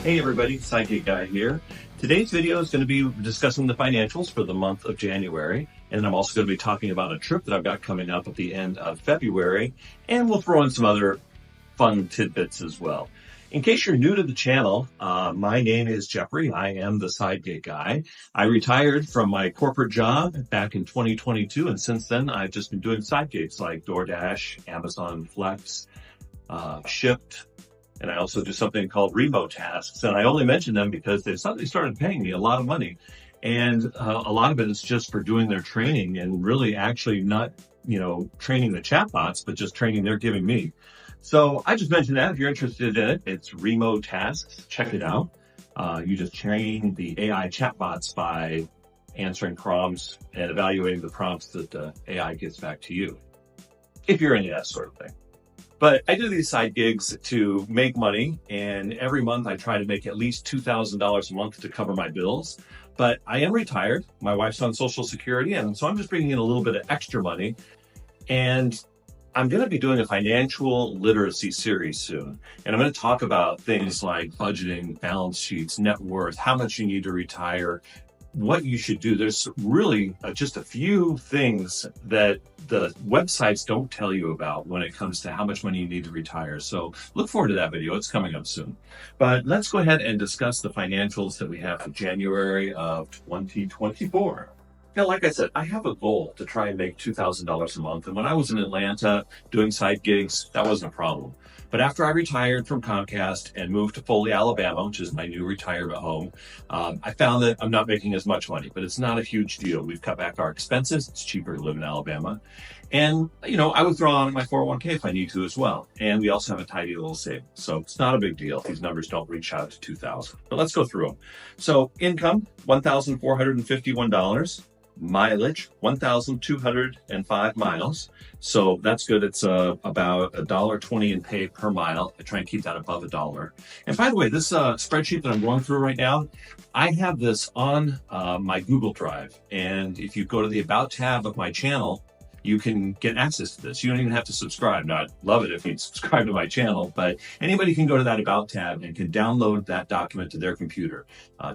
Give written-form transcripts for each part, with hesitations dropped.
Hey everybody, Sidekick Guy here. Today's video is going to be discussing the financials for the month of January, and I'm also going to be talking about a trip that I've got coming up at the end of February, and we'll throw in some other fun tidbits as well. In case you're new to the channel, my name is Jeffrey. I am the Sidekick Guy. I retired from my corporate job back in 2022, and since then I've just been doing side gigs like DoorDash, Amazon Flex, Shipped, and I also do something called remote tasks. And I only mention them because they suddenly started paying me a lot of money. And a lot of it is just for doing their training and really actually not, training the chatbots, but just training they're giving me. So I just mentioned that if you're interested in it, it's remote tasks. Check it out. You just train the AI chatbots by answering prompts and evaluating the prompts that the AI gets back to you, if you're into that sort of thing. But I do these side gigs to make money, and every month I try to make at least $2,000 a month to cover my bills. But I am retired. My wife's on Social Security, and so I'm just bringing in a little bit of extra money. And I'm going to be doing a financial literacy series soon. And I'm going to talk about things like budgeting, balance sheets, net worth, how much you need to retire, what you should do. There's really just a few things that the websites don't tell you about when it comes to how much money you need to retire. So look forward to that video. It's coming up soon. But let's go ahead and discuss the financials that we have for January of 2024. Now, like I said, I have a goal to try and make $2,000 a month. And when I was in Atlanta doing side gigs, that wasn't a problem. But after I retired from Comcast and moved to Foley, Alabama, which is my new retirement home, I found that I'm not making as much money, but it's not a huge deal. We've cut back our expenses. It's cheaper to live in Alabama. And, I would throw on my 401k if I need to as well. And we also have a tidy little savings. So it's not a big deal. These numbers don't reach out to 2,000. But let's go through them. So income, $1,451. Mileage, 1,205 miles. So that's good. It's about $1.20 in pay per mile. I try and keep that above $1. And by the way, this spreadsheet that I'm going through right now, I have this on my Google Drive. And if you go to the About tab of my channel, you can get access to this. You don't even have to subscribe. Now, I'd love it if you'd subscribe to my channel, but anybody can go to that About tab and can download that document to their computer.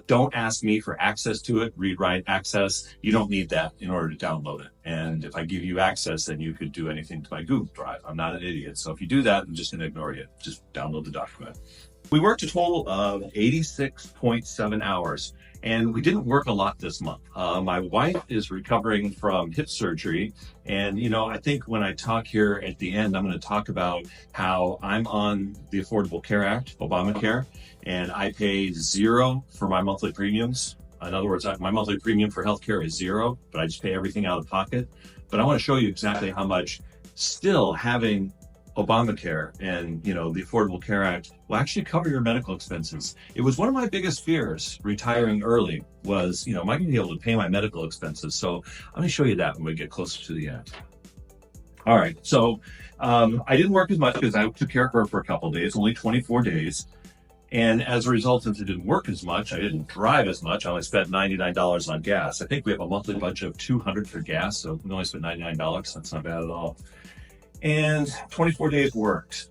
Don't ask me for access to it, read, write, access. You don't need that in order to download it. And if I give you access, then you could do anything to my Google Drive. I'm not an idiot. So if you do that, I'm just going to ignore you. Just download the document. We worked a total of 86.7 hours. And we didn't work a lot this month. My wife is recovering from hip surgery. And, I think when I talk here at the end, I'm going to talk about how I'm on the Affordable Care Act, Obamacare, and I pay $0 for my monthly premiums. In other words, my monthly premium for healthcare is $0, but I just pay everything out of pocket. But I want to show you exactly how much still having Obamacare and, the Affordable Care Act will actually cover your medical expenses. It was one of my biggest fears retiring early was, am I going to be able to pay my medical expenses? So I'm going to show you that when we get closer to the end. All right. So I didn't work as much because I took care of her for a couple of days, only 24 days. And as a result, since I didn't work as much, I didn't drive as much. I only spent $99 on gas. I think we have a monthly budget of $200 for gas. So we only spent $99. That's not bad at all. And 24 days worked.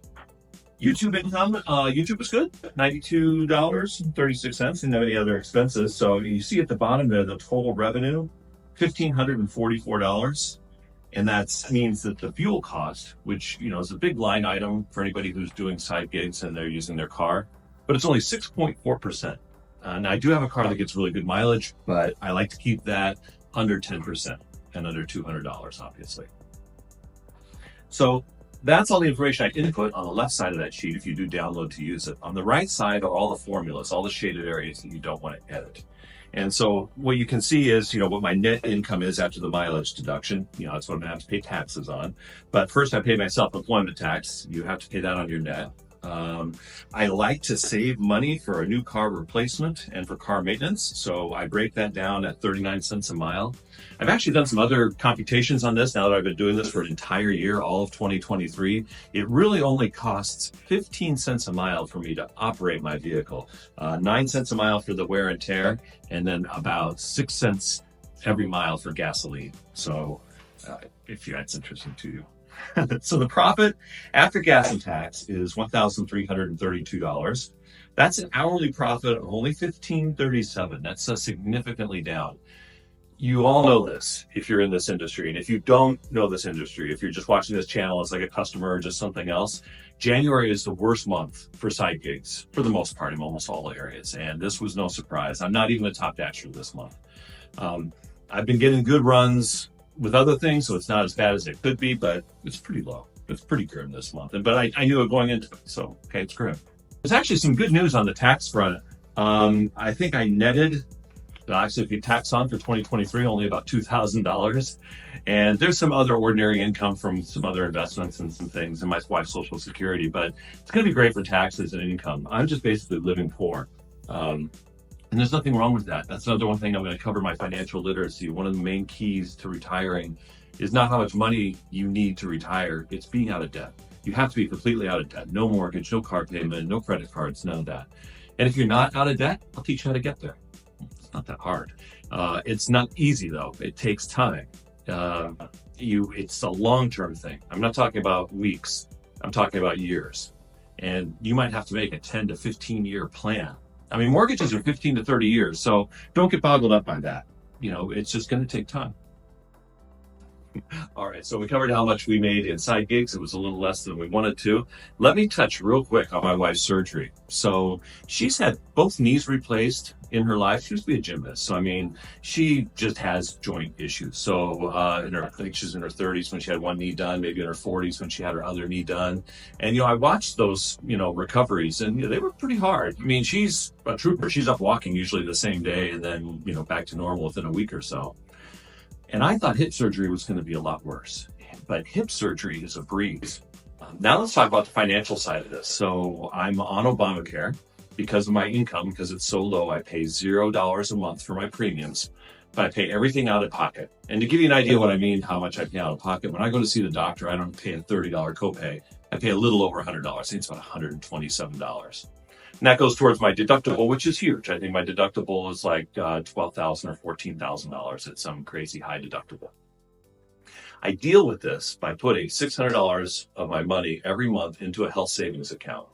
YouTube income, YouTube was good, $92.36, didn't have any other expenses. So you see at the bottom there, the total revenue, $1,544. And that means that the fuel cost, which, is a big line item for anybody who's doing side gigs and they're using their car, but it's only 6.4%. Now I do have a car that gets really good mileage, but I like to keep that under 10% and under $200, obviously. So that's all the information I input on the left side of that sheet if you do download to use it. On the right side are all the formulas, all the shaded areas that you don't want to edit. And so what you can see is, what my net income is after the mileage deduction. That's what I'm going to have to pay taxes on. But first I pay my self-employment tax. You have to pay that on your net. I like to save money for a new car replacement and for car maintenance. So I break that down at 39 cents a mile. I've actually done some other computations on this now that I've been doing this for an entire year, all of 2023. It really only costs 15 cents a mile for me to operate my vehicle, 9 cents a mile for the wear and tear, and then about 6 cents every mile for gasoline. So if that's interesting to you. So the profit after gas and tax is $1,332. That's an hourly profit of only $15.37. That's significantly down. You all know this if you're in this industry. And if you don't know this industry, if you're just watching this channel as like a customer or just something else, January is the worst month for side gigs for the most part in almost all areas. And this was no surprise. I'm not even a top dasher this month. I've been getting good runs with other things, so it's not as bad as it could be, but it's pretty low. It's pretty grim this month. But I knew it going into it. So, okay, it's grim. There's actually some good news on the tax front. I think I netted, actually, if you tax on for 2023, only about $2,000. And there's some other ordinary income from some other investments and some things, and my wife's Social Security, but it's going to be great for taxes and income. I'm just basically living poor. And there's nothing wrong with that. That's another one thing I'm going to cover, my financial literacy. One of the main keys to retiring is not how much money you need to retire, it's being out of debt. You have to be completely out of debt. No mortgage, no car payment, no credit cards, none of that. And if you're not out of debt, I'll teach you how to get there. It's not that hard. It's not easy though. It takes time. It's a long-term thing. I'm not talking about weeks. I'm talking about years. And you might have to make a 10 to 15 year plan. I mean, mortgages are 15 to 30 years, so don't get boggled up by that. It's just going to take time. All right, so we covered how much we made in side gigs. It was a little less than we wanted to. Let me touch real quick on my wife's surgery. So she's had both knees replaced in her life. She used to be a gymnast. So, I mean, she just has joint issues. So I think she's in her 30s when she had one knee done, maybe in her 40s when she had her other knee done. And, I watched those, recoveries, and they were pretty hard. I mean, she's a trooper. She's up walking usually the same day and then, back to normal within a week or so. And I thought hip surgery was going to be a lot worse, but hip surgery is a breeze. Now let's talk about the financial side of this. So I'm on Obamacare because of my income, because it's so low. I pay $0 a month for my premiums, but I pay everything out of pocket. And to give you an idea what I mean, how much I pay out of pocket, when I go to see the doctor, I don't pay a $30 copay. I pay a little over $100. I think it's about $127. And that goes towards my deductible, which is huge. I think my deductible is like $12,000 or $14,000. It's some crazy high deductible. I deal with this by putting $600 of my money every month into a health savings account.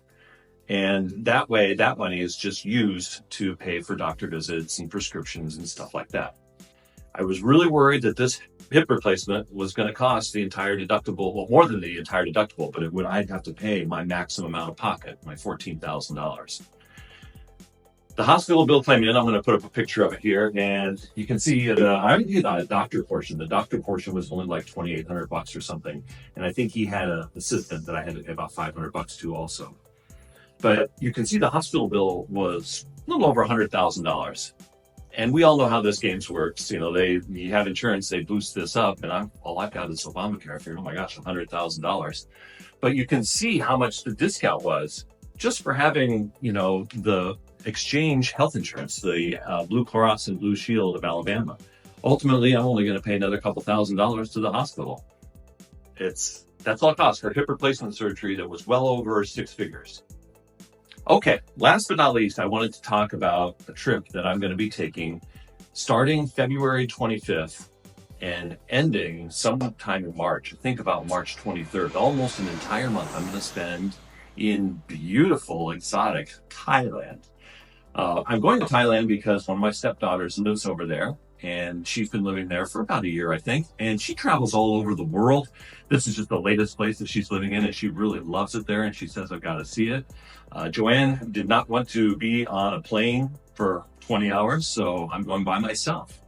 And that way, that money is just used to pay for doctor visits and prescriptions and stuff like that. I was really worried that this hip replacement was going to cost the entire deductible, well, more than the entire deductible, but I'd have to pay my maximum out of pocket, my $14,000. The hospital bill came in. I'm going to put up a picture of it here, and you can see I did a doctor portion. The doctor portion was only like $2,800 or something, and I think he had an assistant that I had to pay about $500 to also. But you can see the hospital bill was a little over $100,000. And we all know how this game works. You have insurance, they boost this up, and all I've got is Obamacare. I figured, oh my gosh, $100,000. But you can see how much the discount was just for having, the exchange health insurance, the Blue Cross and Blue Shield of Alabama. Ultimately, I'm only going to pay another couple $1,000s to the hospital. That's all it costs for hip replacement surgery that was well over six figures. Okay, last but not least, I wanted to talk about a trip that I'm going to be taking starting February 25th and ending sometime in March. Think about March 23rd, almost an entire month I'm going to spend in beautiful, exotic Thailand. I'm going to Thailand because one of my stepdaughters lives over there, and she's been living there for about a year, I think, and she travels all over the world. This is just the latest place that she's living in, and she really loves it there, and she says, I've got to see it. Joanne did not want to be on a plane for 20 hours, so I'm going by myself.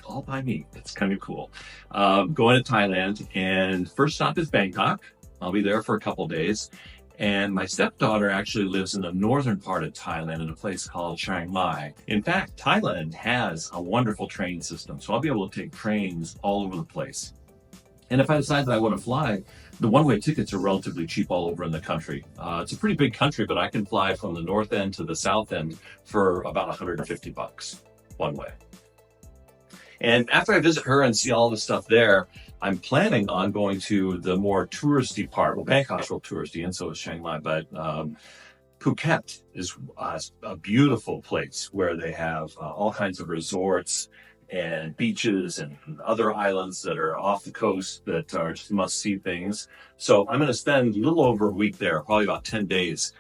All by me. It's kind of cool. Going to Thailand, and first stop is Bangkok. I'll be there for a couple days. And my stepdaughter actually lives in the northern part of Thailand in a place called Chiang Mai. In fact, Thailand has a wonderful train system, so I'll be able to take trains all over the place. And if I decide that I want to fly, the one-way tickets are relatively cheap all over in the country. It's a pretty big country, but I can fly from the north end to the south end for about $150 one way. And after I visit her and see all the stuff there, I'm planning on going to the more touristy part. Well, Bangkok's real touristy, and so is Chiang Mai, but Phuket is a beautiful place where they have all kinds of resorts and beaches and other islands that are off the coast that are just must-see things. So I'm going to spend a little over a week there, probably about 10 days.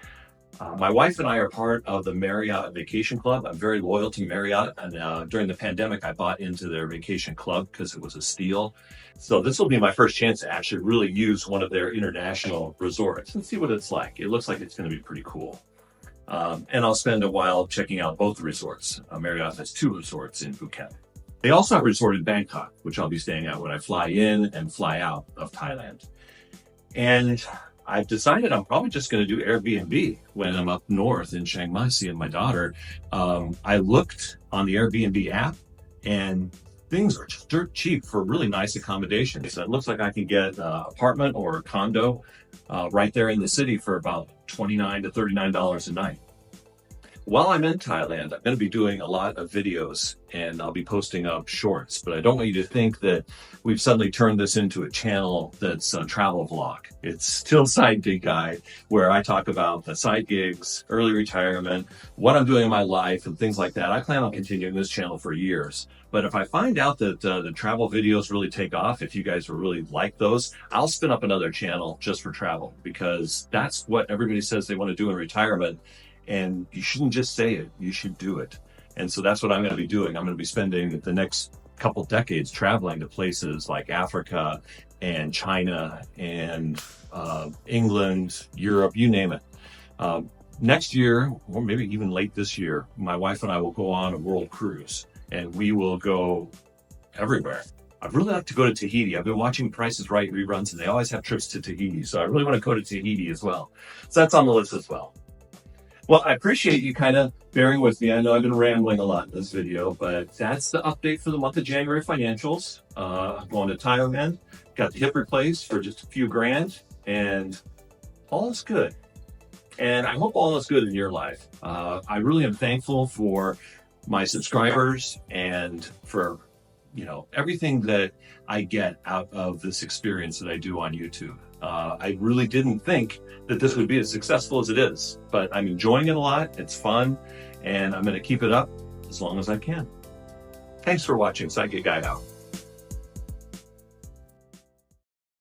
My wife and I are part of the Marriott Vacation Club. I'm very loyal to Marriott, and during the pandemic, I bought into their vacation club because it was a steal. So this will be my first chance to actually really use one of their international resorts and see what it's like. It looks like it's going to be pretty cool. And I'll spend a while checking out both resorts. Marriott has 2 resorts in Phuket. They also have a resort in Bangkok, which I'll be staying at when I fly in and fly out of Thailand. And I've decided I'm probably just going to do Airbnb when I'm up north in Chiang Mai seeing my daughter. I looked on the Airbnb app and things are just dirt cheap for really nice accommodations. So it looks like I can get an apartment or a condo right there in the city for about $29 to $39 a night. While I'm in Thailand, I'm going to be doing a lot of videos and I'll be posting up shorts, but I don't want you to think that we've suddenly turned this into a channel that's a travel vlog. It's still Side Gig Guy, where I talk about the side gigs, early retirement, what I'm doing in my life and things like that. I plan on continuing this channel for years, but if I find out that the travel videos really take off, if you guys really like those, I'll spin up another channel just for travel, because that's what everybody says they want to do in retirement. And you shouldn't just say it, you should do it. And so that's what I'm going to be doing. I'm going to be spending the next couple decades traveling to places like Africa and China and England, Europe, you name it. Next year, or maybe even late this year, my wife and I will go on a world cruise and we will go everywhere. I'd really like to go to Tahiti. I've been watching Price is Right reruns and they always have trips to Tahiti. So I really want to go to Tahiti as well. So that's on the list as well. Well, I appreciate you kind of bearing with me. I know I've been rambling a lot in this video, but that's the update for the month of January financials. I'm going to Thailand, got the hip replaced for just a few grand, and all is good. And I hope all is good in your life. I really am thankful for my subscribers and for, everything that I get out of this experience that I do on YouTube. I really didn't think that this would be as successful as it is, but I'm enjoying it a lot. It's fun, and I'm going to keep it up as long as I can. Thanks for watching. Side Gig Guy out.